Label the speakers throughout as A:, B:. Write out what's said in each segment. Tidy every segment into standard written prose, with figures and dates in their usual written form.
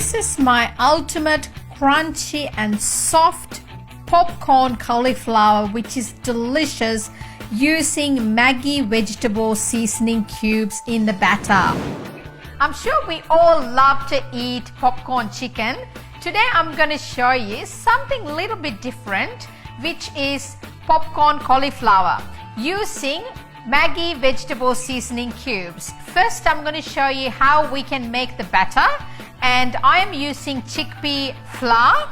A: This is my ultimate crunchy and soft popcorn cauliflower, which is delicious using Maggi vegetable seasoning cubes in the batter. I'm sure we all love to eat popcorn chicken. Today I'm going to show you something a little bit different, which is popcorn cauliflower using Maggi vegetable seasoning cubes. First I'm going to show you how we can make the batter, and I am using chickpea flour.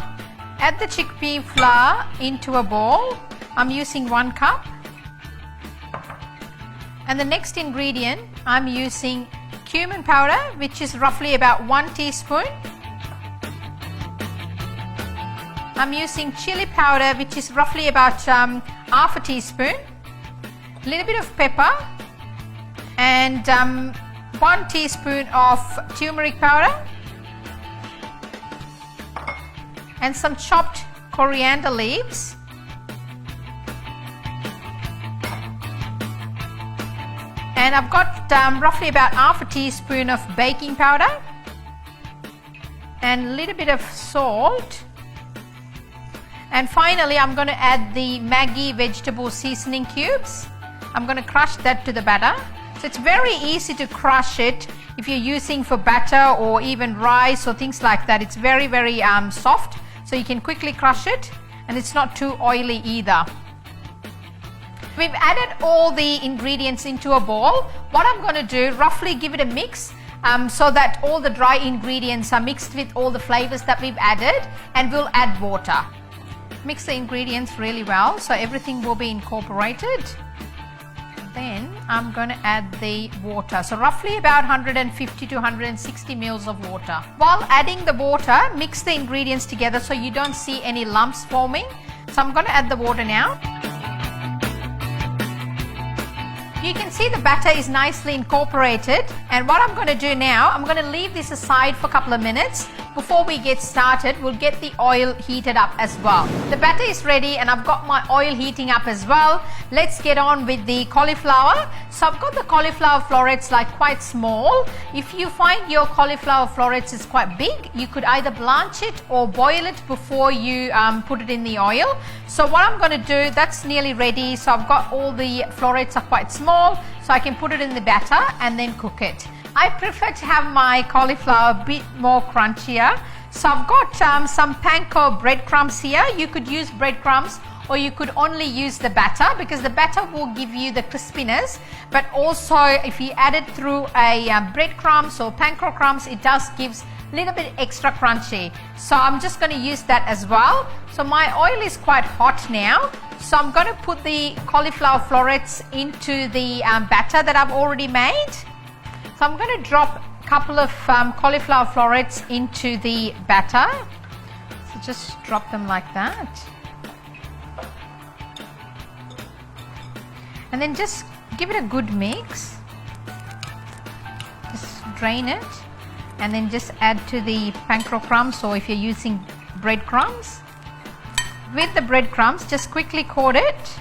A: Add the chickpea flour into a bowl. I'm using 1 cup. And the next ingredient, I'm using cumin powder, which is roughly about 1 teaspoon. I'm using chili powder, which is roughly about half a teaspoon. A little bit of pepper, and 1 teaspoon of turmeric powder, and some chopped coriander leaves, and I've got roughly about half a teaspoon of baking powder, and a little bit of salt. And finally I'm going to add the Maggi vegetable seasoning cubes. I'm going to crush that to the batter. So it's very easy to crush it if you're using for batter or even rice or things like that. It's very soft, so you can quickly crush it, and it's not too oily either. We've added all the ingredients into a bowl. What I'm going to do, roughly give it a mix so that all the dry ingredients are mixed with all the flavors that we've added, and we'll add water. Mix the ingredients really well so everything will be incorporated. Then I'm going to add the water, so roughly about 150 to 160 ml of water. While adding the water, mix the ingredients together so you don't see any lumps forming. So I'm going to add the water now. You can see the batter is nicely incorporated, and what I'm going to do now, I'm going to leave this aside for a couple of minutes. Before we get started, we'll get the oil heated up as well. The batter is ready, and I've got my oil heating up as well. Let's get on with the cauliflower. So I've got the cauliflower florets like quite small. If you find your cauliflower florets is quite big, you could either blanch it or boil it before you put it in the oil. So what I'm going to do, that's nearly ready. So I've got all the florets are quite small, so I can put it in the batter and then cook it. I prefer to have my cauliflower a bit more crunchier. So I've got some Panko breadcrumbs here. You could use breadcrumbs, or you could only use the batter, because the batter will give you the crispiness, but also if you add it through a breadcrumbs or Panko crumbs, it does gives a little bit extra crunchy. So I'm just going to use that as well. So my oil is quite hot now, so I'm going to put the cauliflower florets into the batter that I've already made. So I'm going to drop a couple of cauliflower florets into the batter. So just drop them like that. And then just give it a good mix. Just drain it, and then just add to the panko crumbs, or if you're using breadcrumbs. With the breadcrumbs, just quickly coat it,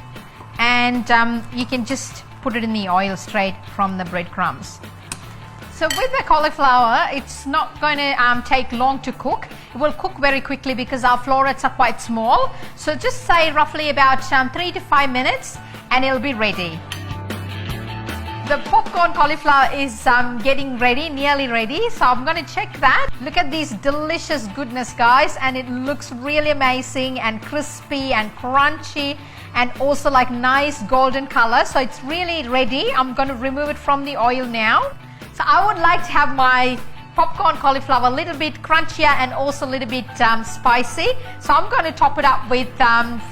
A: and you can just put it in the oil straight from the breadcrumbs. So with the cauliflower, it's not going to take long to cook. It will cook very quickly because our florets are quite small. So just say roughly about 3 to 5 minutes, and it'll be ready. The popcorn cauliflower is getting ready, nearly ready. So I'm going to check that. Look at this delicious goodness, guys, and it looks really amazing and crispy and crunchy, and also like nice golden color. So it's really ready. I'm going to remove it from the oil now. So I would like to have my popcorn cauliflower a little bit crunchier and also a little bit spicy. So I'm going to top it up with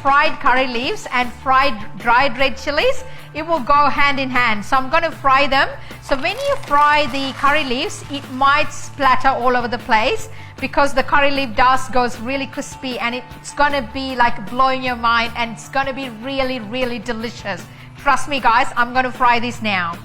A: fried curry leaves and fried dried red chilies. It will go hand in hand. So I'm going to fry them. So when you fry the curry leaves, it might splatter all over the place because the curry leaf goes really crispy, and it's going to be like blowing your mind, and it's going to be really delicious. Trust me, guys, I'm going to fry this now.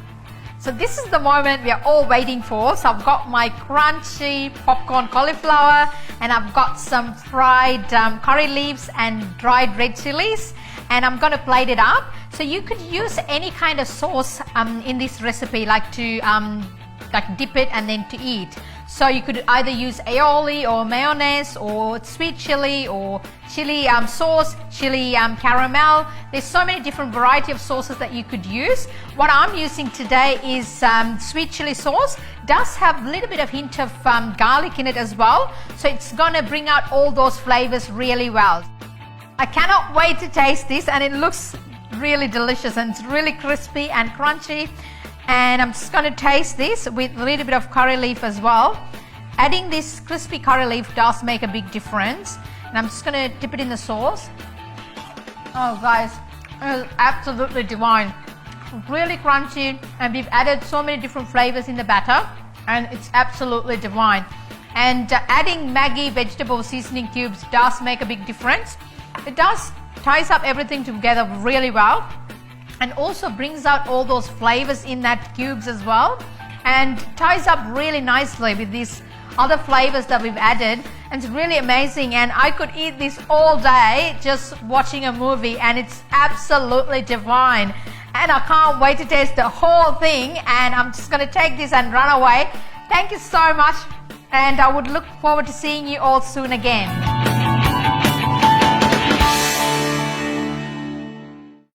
A: So this is the moment we are all waiting for. So I've got my crunchy popcorn cauliflower, and I've got some fried curry leaves and dried red chilies, and I'm going to plate it up. So you could use any kind of sauce in this recipe, like to like dip it and then to eat. So you could either use aioli or mayonnaise or sweet chili or chili sauce, chili caramel. There's so many different variety of sauces that you could use. What I'm using today is sweet chili sauce. Does have a little bit of hint of garlic in it as well. So it's gonna bring out all those flavors really well. I cannot wait to taste this, and it looks really delicious and it's really crispy and crunchy. And I'm just going to taste this with a little bit of curry leaf as well. Adding this crispy curry leaf does make a big difference. And I'm just going to dip it in the sauce. Oh guys, it is absolutely divine. Really crunchy, and we've added so many different flavors in the batter, and it's absolutely divine. And adding Maggi vegetable seasoning cubes does make a big difference. It does ties up everything together really well, and also brings out all those flavors in that cubes as well, and ties up really nicely with these other flavors that we've added. And it's really amazing, and I could eat this all day just watching a movie, and it's absolutely divine. And I can't wait to taste the whole thing, and I'm just going to take this and run away. Thank you so much, and I would look forward to seeing you all soon again.